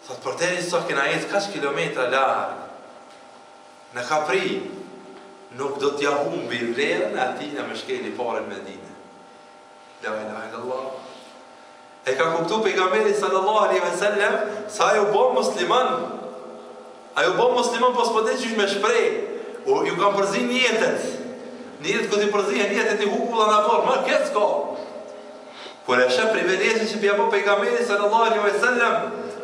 Thot për deri sa kena jetë kaç kilometra larg, në ka pri, nuk do t'ja humbi vlerën e atina me shkeli pare në Medinë. La ilaha illallah. E ka kuptu pejgamberi sallallahu alaihi wasallam sa ajo bo musliman. Ajo bo musliman pas po dhe qysh me shprej. O ju kam përzin njetet. Njetet këtë i përzihen njetet i hukulla në parë. Ma këtë s'ka. Kur e shë privilegji që pja po pejgamberi sallallahu alaihi wasallam,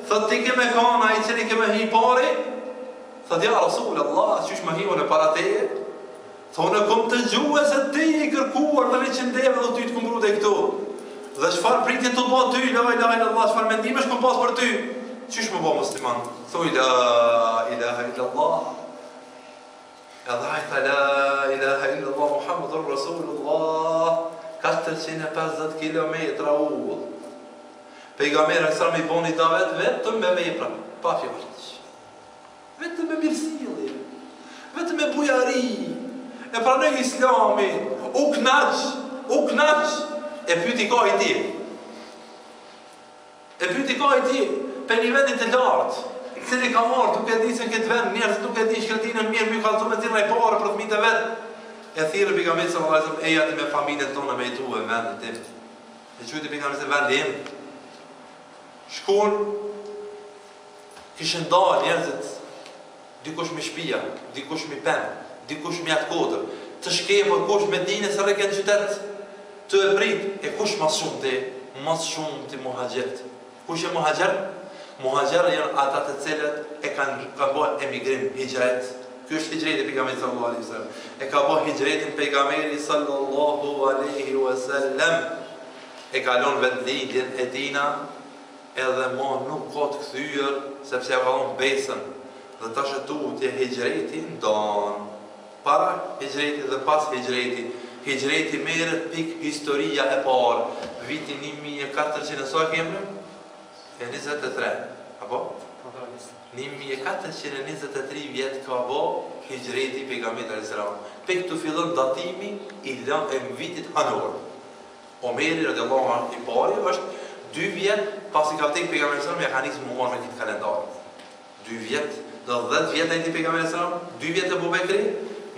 thot ti keme kana i cili keme hi pari, thot ja Rasul Allah, qysh me hiu në para teje? Thonë kom të gjuhe se ti i kërkuar të një qëndeve dhe ty të këmbru dhe këtu. Dhe shfar pritje të ba ty, la ilaha illallah, shfar mendimesh kom pas për ty. Qysh me ba musliman? Thuj la ilaha illallah. Edhe hajta la ilaha illallah, Muhammadur Rasulullah. 450 kilometra ullë. Pejgamberi sa mi boni davet vetëm me vepra, pa fjalë. Vetëm me mirësjellje, vetëm me bujari. E pranoj Islamin, u knaq, e pyti ka i ti. Për një vendit të lartë, cili ka marrë duke di se në këtë vend, njerëz duke di shkretinën mirë, mi ka të me tira i pare për fëmijët e vetë. E thirë pejgamberi sallallahu alaihi wasallam, e jati me familjen tonë me jetu e vendit tim. E qujti pejgamberi se vendi im. Shkon, kishën dalë njerëzit, dikush me shpia, dikush me pen, dikush me atë kodër, të shkepër, kush me dine se reke në qytet, të e prit, e kush mas shumë të muhajgjerit. Kush e muhajgjer? Muhajgjer janë ata të cilët e kanë bërë emigrim, hijret. Ky është hijreti pejgamberit sallallahu alaihi wasallam. E ka bërë hijretin pejgamberi sallallahu alaihi wasallam. E kalon vendlindjen e tina, edhe ma nuk ka të kthyer, sepse ja kalon besën. Dhe ta shëtutje hijreti ndonë. Para hijreti dhe pas hijreti. Hijreti merret pik historia e parë. Viti 1400 sa kemre? 23. Apo? 1423 vjet ka bo hijreti pejgamberit alayhis salam. Pik të fillon datimi i vitit anor. Omeri radiallahu anhu i pari është 2 vjet pasi ka vdek pejgamberi sallallahu alaihi wasallam, ja ka nisur me marrë me këtë kalendar. 2 vjet, do 10 vjet ai pejgamberi sallallahu alaihi wasallam, 2 vjet e Abu Bekri,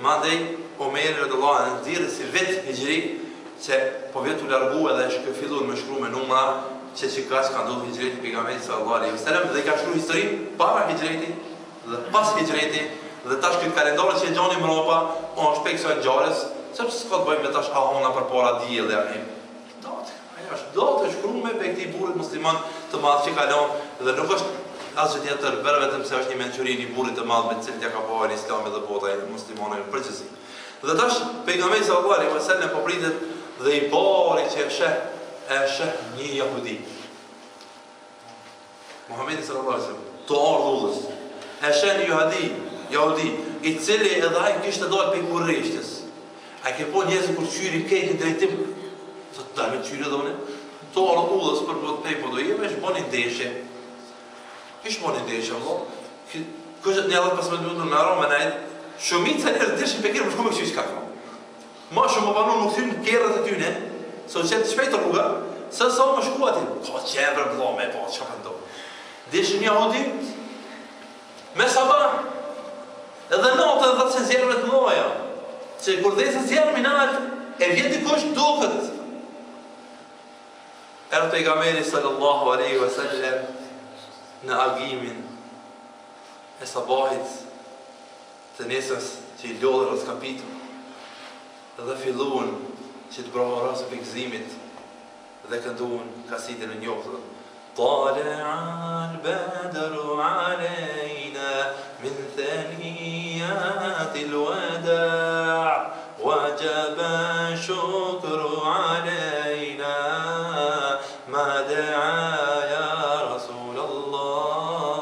mandej Omeri radiallahu anhu nxirri si vit hijri, që po vjet u largu edhe është filluar me shkruar me numra, që çikash ka ndodhur hijreti pejgamberit sallallahu alaihi wasallam dhe ka shkruar historinë para hijretit dhe pas hijretit dhe tash këtë kalendar që e gjoni mbrapa, on shpejtësoj ngjarjes, sepse s'ka të bëjmë me tash ahona përpara diell dhe anim. Do të shkruar me këtij burrit musliman të madh që kalon dhe nuk është asgjë tjetër vetëm se është një mençuri i burrit të madh me të cilin ja ka bërë Islami dhe bota e muslimanëve në përgjithësi. Dhe tash pejgamberi sallallahu alaihi wasallam po pritet dhe i bari që e sheh një jehudi. Muhamedi sallallahu alaihi wasallam, to ardhullës. E sheh një jehudi, i cili edhe ai kishte dalë pe kurreshtës. Ai ke po njerëz kur qyri këtë drejtim, të dalë qyri dhone. To ardhullës për të pej po do jemi, është bën ndeshje. Kish bën ndeshje, valla. Kush një Allah pas më duhet në Roma na shumica e ndeshjes pe kërë shkumë çish ka. Ma shumë banon nuk thyn kerrat e tyne, so që të shpejt rruga, sa më shku aty. Ka qever vëlla me pa çka do. Deshin jehudi me sabah. Edhe natë dhe se zjerë të mëdha. Që kur dhe se zjerë minat, e vjen dikush duket. Erë pejgamberi sallallahu alaihi wasallam në agimin e sabahit të nesës që i lodhër rrës kapitur dhe filluan që të brohë rrasë për gëzimit dhe kënduan kasidin e njohë طلع البدر علينا من ثنيات الوداع وجب الشكر علينا ما دعا يا رسول الله.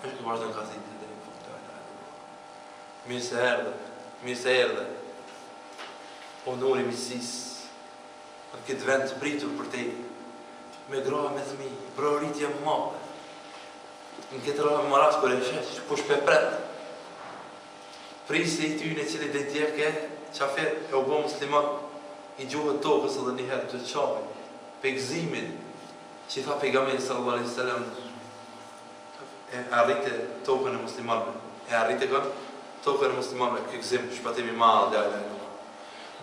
Është vazhdon kasidin deri në fund. Mirë se erdhe. Onori misis. Në këtë vend të pritur për te. Me groha me thmi, broritje më madhe. Në këtë roha më ras kër e shesh, kush pe pret. Prisi i tyne cili dhe djeke, qafet e u bo musliman, i gjuhët tokës edhe njëherë të qapin, pe gëzimin, që i tha pejgamberi sallallahu alaihi wasallam, e arrite tokën e muslimanëve. E arrite tokën e muslimanëve. Ky gëzim, shpëtimi i madh, la ilaha illallah.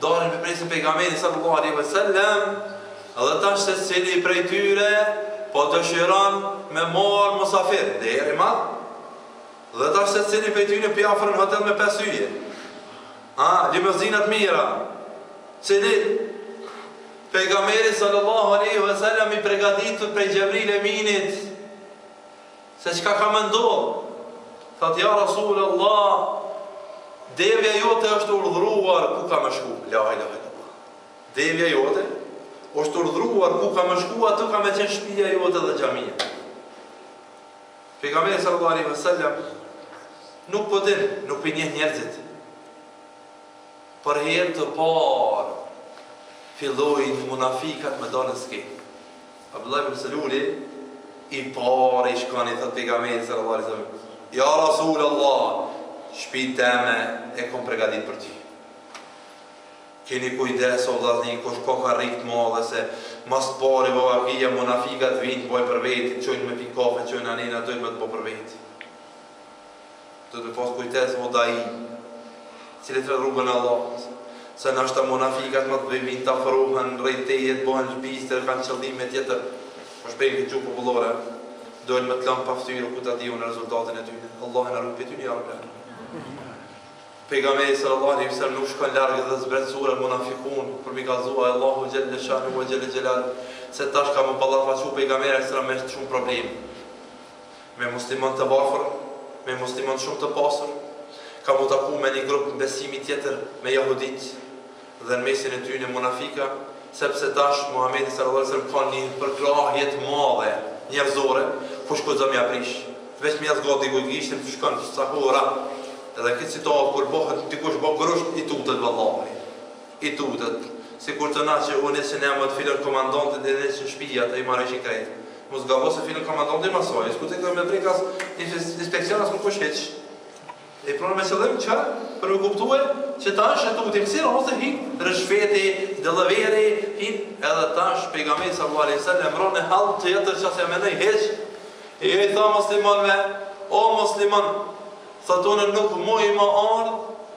Dalin me presin pejgamberin sallallahu alaihi wasallam, edhe tash se cili prej tyre po dëshiron me marr musafir, deri i madh. Dhe tash se cili prej tyre pi afër në hotel me 5 yje. Limuzinat mira. Cili pejgamberi sallallahu alaihi wasallam i përgatitur prej Xhebril Eminit se çka ka më ndodhur. Thot ja Rasulullah, devja jote është urdhëruar ku ka më shku. La ilaha illallah. Devja jote është urdhëruar ku ka më shku, aty ka më qenë shtëpia jote dhe xhamia. Pejgamberi sallallahu alaihi wasallam nuk po din, nuk i njeh njerëzit. Për herë të parë fillojnë munafikat me dalë në skenë. Abdullah ibn Seluli i parë i shkon i thot pejgamberi sallallahu alaihi wasallam: Ja Rasulullah, shtëpinë time e kom përgatit për ty. Keni kujdes o vllazni, kush ka rrikt madhe se mas pari vallakia munafikat vinë boj për veti, çojnë me pikafe, çojnë anena, dojnë me të bo për veti. Do të pas kujdes o dai, cilët rrugën e Allahut. Se nështë munafikat më të vinë të afrohen, rejtejet, bëhen lëbistër, kanë qëllime tjetër. Po shpejnë këtë gjuhë popullore, dojnë me të lanë paftyrë, ku të dihun rezultatin e tyne. Allah në rrugë për tyne, ja rrugë. Pejgamberi sallallahu alaihi wasallam nuk shkon larg dhe zbret sura munafikun për mi kallzua Allahu xhalla shanu wa xhalla jalal se tash ka më ballafaqu pejgamberi sallallahu alaihi wasallam me shumë problem. Me musliman të varfër, me musliman shumë të pasur, ka mu taku me një grup besimi tjetër me jahudit dhe në mesin e tyre munafika, sepse tash Muhamedi sallallahu alaihi wasallam ka një përkrahje të madhe njerëzore, kush guxon me aprish. Veç me azgati ku gishtim të shkon të sakura. Edhe këtë situatë kur bëhet dikush bë grusht i tutet vallahi. I tutet. Sikur të na që unë se ne më të filën komandantit dhe në shtëpi ata i marrëshin krejt. Mos gabos se filën komandanti më soi. Skuqe këto me prikas inspeksionas më kush hiç. E pronë me qëllim që për me kuptue që tash e tutim si ose hin rëshfeti, dëllëveri, hin edhe tash pejgamberi sallallahu alaihi wasallam ron në hall të jetër që se mendoj hiç. E i tha muslimanve, o musliman, thotonë nuk mu i më ardhë,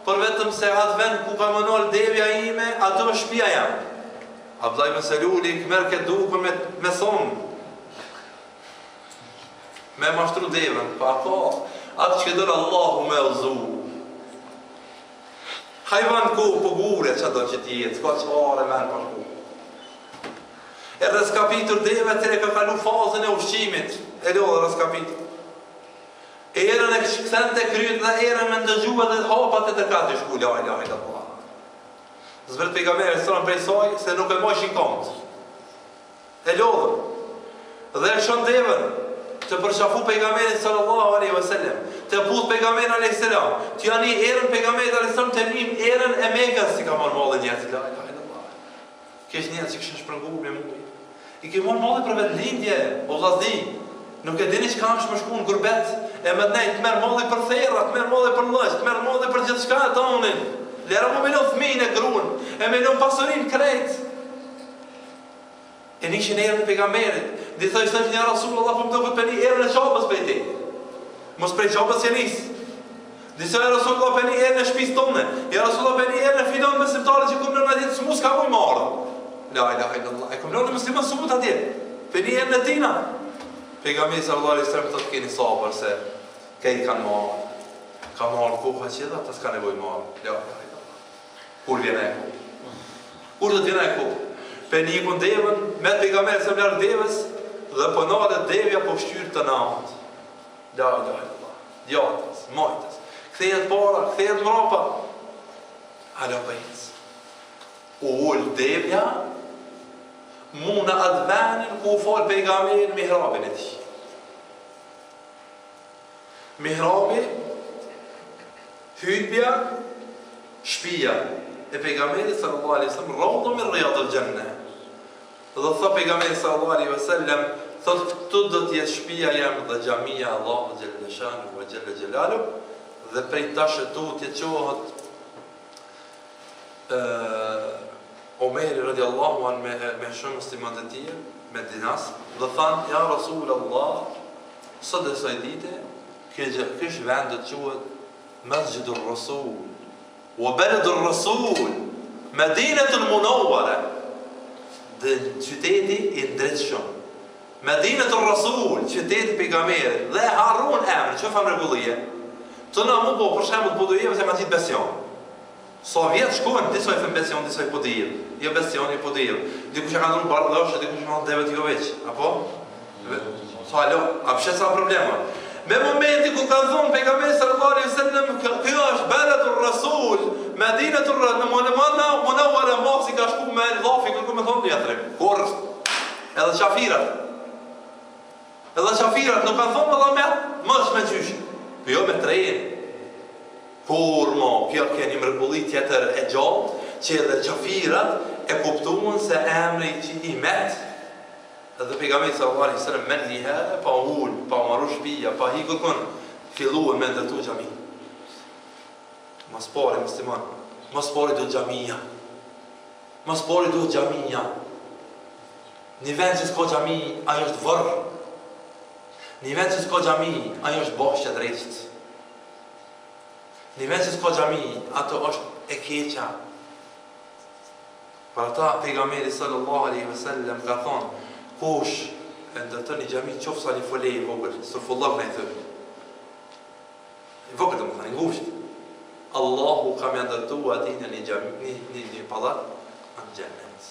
për vetëm se atë vend ku ka më nolë devja ime, atë është shtëpia jam. Abdullah ibn Seluli këmerë këtë duke me thonë, me mashtru devën, pa po, atë që dërë Allahu me uzu. Hajvan ku për gure që do që t'jetë, s'ka që are menë për ku. E rëskapitur deve të ka kalu fazën e ushqimit, e do dhe rëskapitur. Erën e këthen të kryet dhe erën me ndëgjua dhe hapat e të katë i shku, la ilaha illallah. Zvërt pejgamberi sërën prej saj, se nuk e mojshin kont. E lodhën. Dhe e shon devën, të përshafu pejgamberi sallallahu alaihi wasallam, të puth pejgamberi alaihi sallam, të janë i erën pejgamberi alaihi sallam të njim erën e Mekës si ka marrë mallë njerëzit, la ilaha illallah. Kesh njerëz që këshën shpërngu me mujë. I ke marrë mallë për vetë lindje, o vllazni. Nuk e dini çka është më shku në gurbet, e më të nejtë merë molli për therra, të merë molli për lësht, të merë molli për gjithë shka e tonin. Lera mu melon fëmijën e gruan, e melon pasurin krejt. E nishin erën e pejgamberit. Dhe thoj shtë një Rasulullah po më duket për një erën e qabës për ti. Mos prej qabës që nis. Dhe thoj Rasulullah për një erën e shpis tonë. Ja Rasulullah për një erën e filon me simtare që kumë në në ditë së mus ka muj marë. La ilaha illallah. E kumë në musliman së mut atje. Për një erën e tina. Pejgamberi sallallahu alaihi wasallam thotë keni sabër se këj kanë marrë. Ka marrë koha që edhe ata s'ka nevojë marrë. Ja, kur vjen ai kohë? Kur do të vjen ai kohë? Penikun devën, me pejgamberin sa larg devës dhe po ndohet devja po shtyr të natë. La ilaha illallah. Djatës, majtës. Kthehet para, kthehet mbrapa. Ala pejs. Ul devja muna atë venin ku falë pejgamberin mihrabin e ti. Mihrabi, hytbja, shpia e pejgamberit sallallahu alaihi wasallam, rawda min riyadil janna. Dhe tha pejgamberi sallallahu alaihi wasallam, thot këtu do të jetë shtëpia jam dhe xhamia Allahu xhalla shanu wa xhalla xhelalu, dhe prej tash tu të qohet Omeri radiallahu anë me shumë muslimat e tjerë, me dinas, dhe thanë, ja Rasulullah, sot e saj dite, kish vend do të quhet Masjidur Rasul, wa Baladur Rasul, Madinatul Munawwara, dhe qyteti i ndritshëm. Madinatul Rasul, qyteti i pejgamberit, dhe harrun emrin, çfarë fam rregullie. Të na mu po për shembull po do jemi se Masjid Besion. Sa vjet shkojnë, disa i thën Besion, disa i Podir. Jo Besion, jo Podir. Dikush e ka ndonjë bardhosh, dikush ka ndonjë devet Joveç, apo? Sa alo, a pse sa problema? Me momenti ku ka thonë pejgamberi sallallahu alaihi wasallam, kjo është Baladur Rasul, Madinatur Munawwara, mosi ka shku me dhafi, kërku me thonë tjetër. Kur edhe qafirat. Edhe qafirat nuk kanë thonë valla mos me qysh. Jo me tren. Kur mo, kjo keni mrekulli tjetër e gjatë, që edhe qafirat e kuptuan se emri që i met. Edhe pejgamberi sallallahu alaihi wasallam men liha, pa ul, pa marrë shtëpia, pa hikur kon, filluan me ndërtu xhami. Mos pore musliman, mos pore do xhamia. Mos pore do xhamia. Në vend që s'ka xhami, ajo është varr. Në vend që s'ka xhami, ajo është boshë drejt. Në vend që s'ka xhami, ato është e keqa. Për ata pejgamberi sallallahu alaihi wasallam ka thonë, kush e ndërton një xhami qoftë sa një fole i vogël, sulfullah në thënë. I vogël do të thënë ngushtë. Allahu ka më ndërtuar atij në një xhami, një pallat në xhenet.